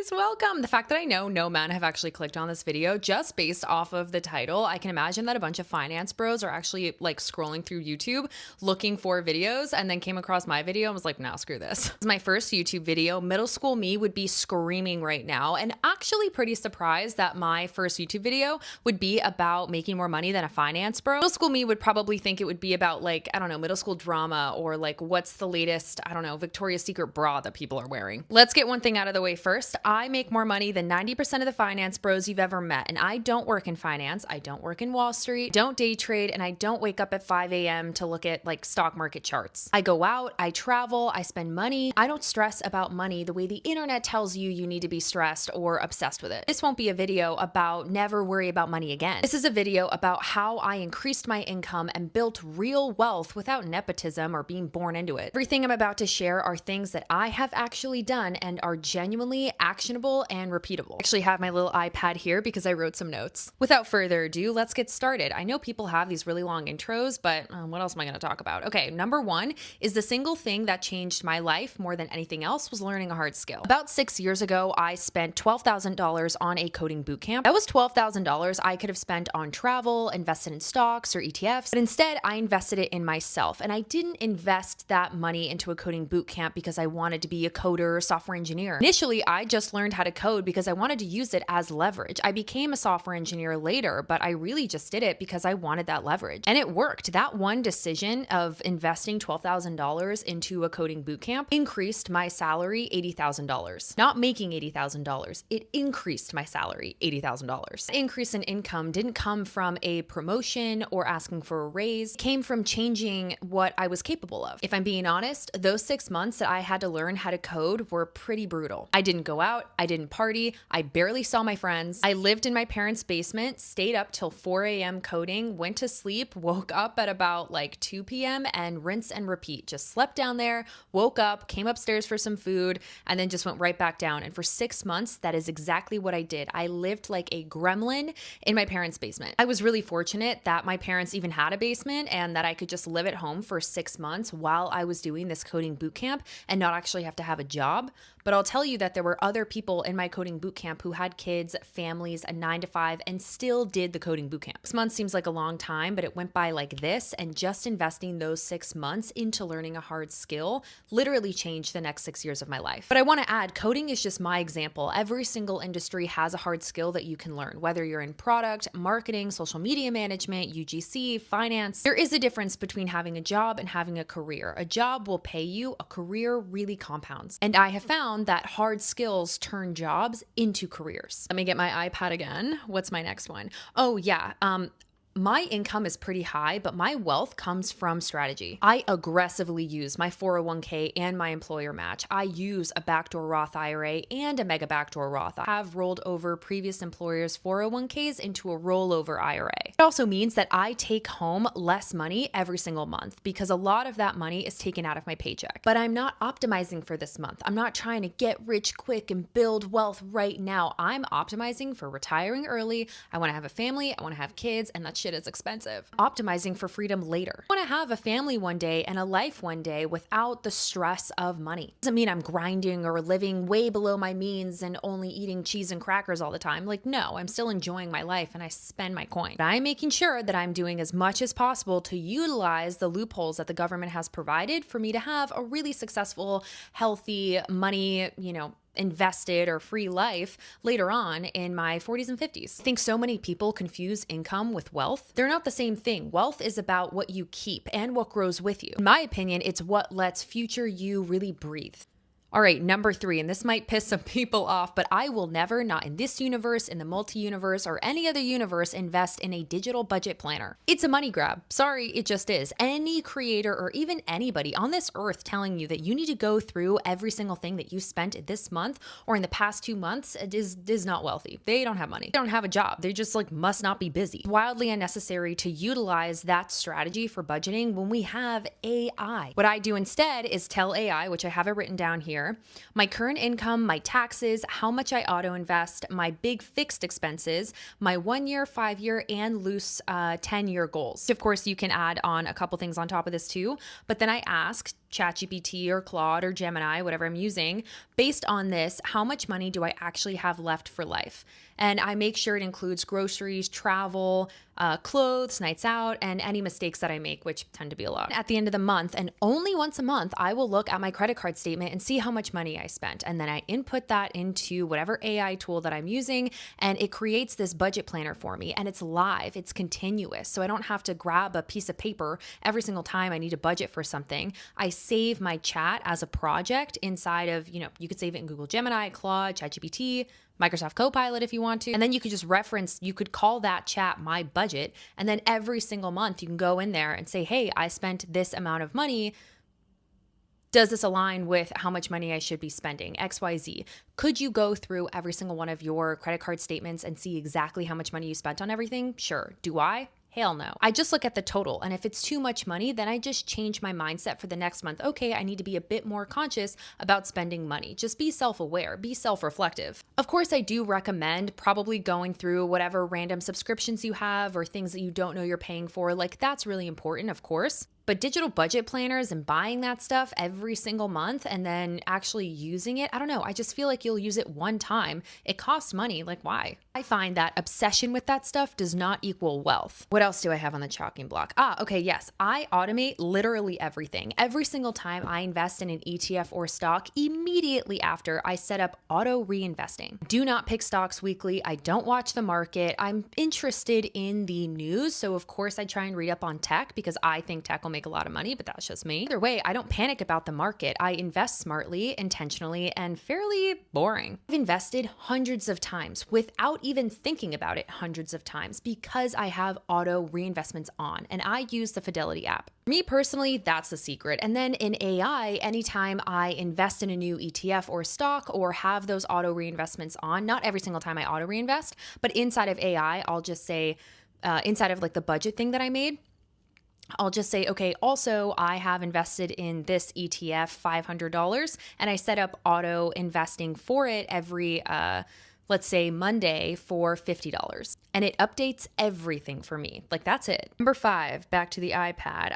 guys, welcome. The fact that I know no men have actually clicked on this video just based off of the title, I can imagine that a bunch of finance bros are actually like scrolling through YouTube looking for videos and then came across my video and was like, nah, screw this. It's my first YouTube video. Middle school me would be screaming right now, and actually pretty surprised that my first YouTube video would be about making more money than a finance bro. Middle school me would probably think it would be about like, I don't know, middle school drama or like what's the latest, I don't know, Victoria's Secret bra that people are wearing. Let's get one thing out of the way first. I make more money than 90% of the finance bros you've ever met, and I don't work in finance. I don't work in Wall Street, don't day trade, and I don't wake up at 5 a.m. to look at like stock market charts. I go out, I travel, I spend money. I don't stress about money the way the internet tells you you need to be stressed or obsessed with it. This won't be a video about never worry about money again. This is a video about how I increased my income and built real wealth without nepotism or being born into it. Everything I'm about to share are things that I have actually done and are genuinely actionable and repeatable. I actually have my little iPad here because I wrote some notes. Without further ado, let's get started. I know people have these really long intros, but what else am I going to talk about? Okay, number one is the single thing that changed my life more than anything else was learning a hard skill. About 6 years ago, I spent $12,000 on a coding bootcamp. That was $12,000 I could have spent on travel, invested in stocks or ETFs, but instead I invested it in myself. And I didn't invest that money into a coding bootcamp because I wanted to be a coder or software engineer. Initially, I just learned how to code because I wanted to use it as leverage. I became a software engineer later, but I really just did it because I wanted that leverage. And it worked. That one decision of investing $12,000 into a coding bootcamp increased my salary $80,000. Not making $80,000, it increased my salary $80,000. The increase in income didn't come from a promotion or asking for a raise. It came from changing what I was capable of. If I'm being honest, those 6 months that I had to learn how to code were pretty brutal. I didn't go out, I didn't party, I barely saw my friends. I lived in my parents' basement, stayed up till 4 a.m. coding, went to sleep, woke up at about like 2 p.m. and rinse and repeat. Just slept down there, woke up, came upstairs for some food, and then just went right back down. And for 6 months, that is exactly what I did. I lived like a gremlin in my parents' basement. I was really fortunate that my parents even had a basement and that I could just live at home for 6 months while I was doing this coding bootcamp and not actually have to have a job. But I'll tell you that there were other people in my coding bootcamp who had kids, families, a 9 to 5, and still did the coding bootcamp. 6 months seems like a long time, but it went by like this, and just investing those 6 months into learning a hard skill literally changed the next 6 years of my life. But I want to add, coding is just my example. Every single industry has a hard skill that you can learn, whether you're in product, marketing, social media management, UGC, finance. There is a difference between having a job and having a career. A job will pay you, a career really compounds. And I have found that hard skills turn jobs into careers. Let me get my iPad again. What's my next one? Oh yeah. My income is pretty high, but my wealth comes from strategy. I aggressively use my 401k and my employer match. I use a backdoor Roth IRA and a mega backdoor Roth. I have rolled over previous employers' 401ks into a rollover IRA. It also means that I take home less money every single month because a lot of that money is taken out of my paycheck. But I'm not optimizing for this month. I'm not trying to get rich quick and build wealth right now. I'm optimizing for retiring early. I want to have a family. I want to have kids, and that shit is expensive. Optimizing for freedom later. I want to have a family one day and a life one day without the stress of money. Doesn't mean I'm grinding or living way below my means and only eating cheese and crackers all the time. Like, no, I'm still enjoying my life and I spend my coin. But I'm making sure that I'm doing as much as possible to utilize the loopholes that the government has provided for me to have a really successful, healthy, money, invested or free life later on in my 40s and 50s. I think so many people confuse income with wealth. They're not the same thing. Wealth is about what you keep and what grows with you. In my opinion, it's what lets future you really breathe. All right, number 3, and this might piss some people off, but I will never, not in this universe, in the multi-universe, or any other universe, invest in a digital budget planner. It's a money grab. Sorry, it just is. Any creator or even anybody on this earth telling you that you need to go through every single thing that you spent this month or in the past 2 months is not wealthy. They don't have money. They don't have a job. They just must not be busy. It's wildly unnecessary to utilize that strategy for budgeting when we have AI. What I do instead is tell AI, which I have it written down here, year, my current income, my taxes, how much I auto invest, my big fixed expenses, my 1 year, 5 year, and loose 10-year goals. Of course, you can add on a couple things on top of this too, but then I asked ChatGPT or Claude or Gemini, whatever I'm using, based on this, how much money do I actually have left for life? And I make sure it includes groceries, travel, clothes, nights out, and any mistakes that I make, which tend to be a lot. At the end of the month, and only once a month, I will look at my credit card statement and see how much money I spent. And then I input that into whatever AI tool that I'm using, and it creates this budget planner for me. And it's live, it's continuous. So I don't have to grab a piece of paper every single time I need a budget for something. I save my chat as a project inside of, you could save it in Google Gemini, Claude, ChatGPT, Microsoft Copilot if you want to. And then you could just you could call that chat my budget. And then every single month you can go in there and say, hey, I spent this amount of money. Does this align with how much money I should be spending? XYZ. Could you go through every single one of your credit card statements and see exactly how much money you spent on everything? Sure. Do I? Hell no. I just look at the total. And if it's too much money, then I just change my mindset for the next month. Okay, I need to be a bit more conscious about spending money. Just be self-aware, be self-reflective. Of course, I do recommend probably going through whatever random subscriptions you have or things that you don't know you're paying for. Like, that's really important, of course. But digital budget planners and buying that stuff every single month and then actually using it, I don't know. I just feel like you'll use it one time. It costs money. Like, why? I find that obsession with that stuff does not equal wealth. What else do I have on the chopping block? Okay, yes. I automate literally everything. Every single time I invest in an ETF or stock, immediately after I set up auto reinvesting. Do not pick stocks weekly. I don't watch the market. I'm interested in the news. So of course I try and read up on tech because I think tech will make a lot of money, but that's just me. Either way, I don't panic about the market. I invest smartly, intentionally, and fairly boring. I've invested hundreds of times without even thinking about it hundreds of times because I have auto reinvestments on and I use the Fidelity app. For me personally, that's the secret. And then in AI, anytime I invest in a new ETF or stock or have those auto reinvestments on, not every single time I auto reinvest, but inside of AI, I'll just say, inside of like the budget thing that I made, I'll just say, okay, also I have invested in this ETF $500 and I set up auto investing for it every, let's say Monday for $50. And it updates everything for me. Like, that's it. Number 5, back to the iPad.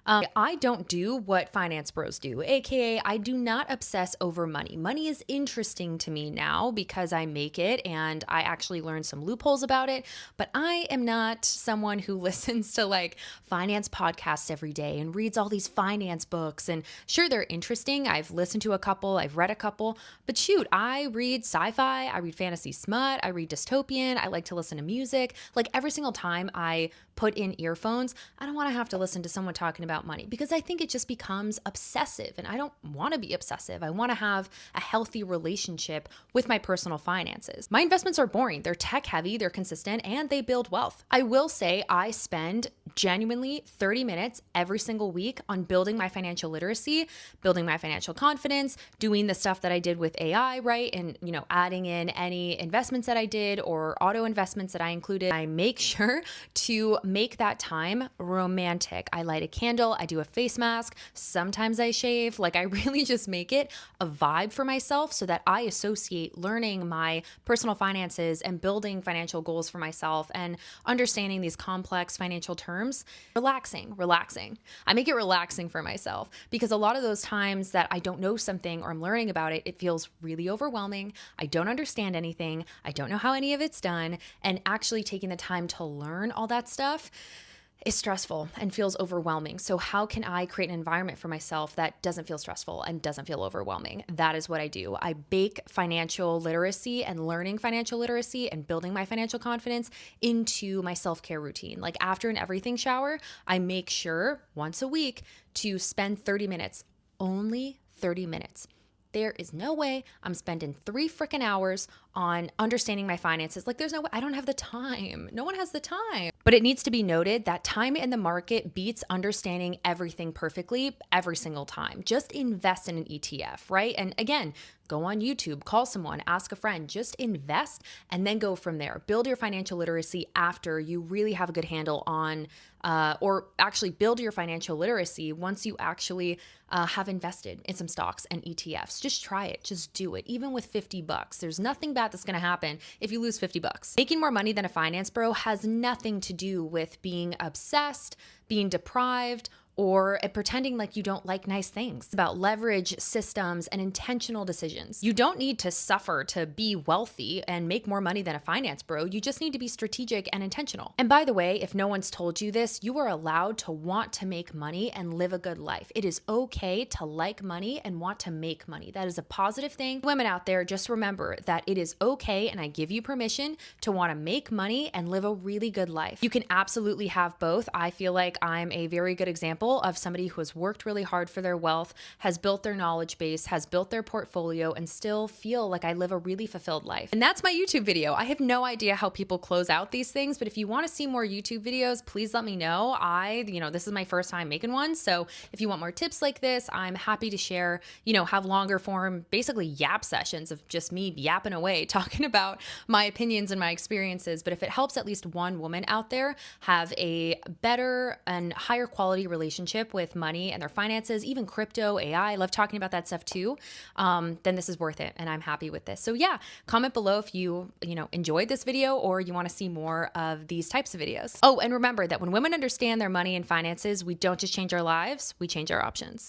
I don't do what finance bros do, AKA I do not obsess over money. Money is interesting to me now because I make it and I actually learned some loopholes about it, but I am not someone who listens to like finance podcasts every day and reads all these finance books. And sure, they're interesting. I've listened to a couple, I've read a couple, but shoot, I read sci-fi, I read fantasy smut, I read dystopian, I like to listen to music. Like, every single time I put in earphones, I don't want to have to listen to someone talking about money because I think it just becomes obsessive and I don't want to be obsessive. I want to have a healthy relationship with my personal finances. My investments are boring. They're tech heavy, they're consistent, and they build wealth. I will say I spend genuinely 30 minutes every single week on building my financial literacy, building my financial confidence, doing the stuff that I did with AI, right? And, adding in any investments that I did or auto investments that I included. I make sure to make that time romantic. I light a candle, I do a face mask, sometimes I shave. Like, I really just make it a vibe for myself so that I associate learning my personal finances and building financial goals for myself and understanding these complex financial terms. Relaxing. I make it relaxing for myself because a lot of those times that I don't know something or I'm learning about it, it feels really overwhelming. I don't understand anything. I don't know how any of it's done. And actually taking the time to learn all that stuff is stressful and feels overwhelming. So how can I create an environment for myself that doesn't feel stressful and doesn't feel overwhelming? That is what I do. I bake financial literacy and learning financial literacy and building my financial confidence into my self-care routine. Like, after an everything shower, I make sure once a week to spend 30 minutes, only 30 minutes. There is no way I'm spending 3 freaking hours on understanding my finances. Like, there's no way. I don't have the time. No one has the time. But it needs to be noted that time in the market beats understanding everything perfectly every single time. Just invest in an ETF, right? And again, Go on YouTube, call someone, ask a friend, just invest and then go from there. Build your financial literacy after you really have a good handle on, or actually build your financial literacy once you actually have invested in some stocks and ETFs. Just try it. Just do it. Even with $50, there's nothing bad that's going to happen if you lose $50. Making more money than a finance bro has nothing to do with being obsessed, being deprived, or pretending like you don't like nice things. It's about leverage, systems, and intentional decisions. You don't need to suffer to be wealthy and make more money than a finance bro. You just need to be strategic and intentional. And by the way, if no one's told you this, you are allowed to want to make money and live a good life. It is okay to like money and want to make money. That is a positive thing. Women out there, just remember that it is okay, and I give you permission to want to make money and live a really good life. You can absolutely have both. I feel like I'm a very good example of somebody who has worked really hard for their wealth, has built their knowledge base, has built their portfolio, and still feel like I live a really fulfilled life. And that's my YouTube video. I have no idea how people close out these things, but if you want to see more YouTube videos, please let me know. This is my first time making one. So if you want more tips like this, I'm happy to share, have longer form, basically yap sessions of just me yapping away, talking about my opinions and my experiences. But if it helps at least one woman out there have a better and higher quality relationship with money and their finances, even crypto, AI, I love talking about that stuff too, then this is worth it. And I'm happy with this. So yeah, comment below if you enjoyed this video or you want to see more of these types of videos. Oh, and remember that when women understand their money and finances, we don't just change our lives, we change our options.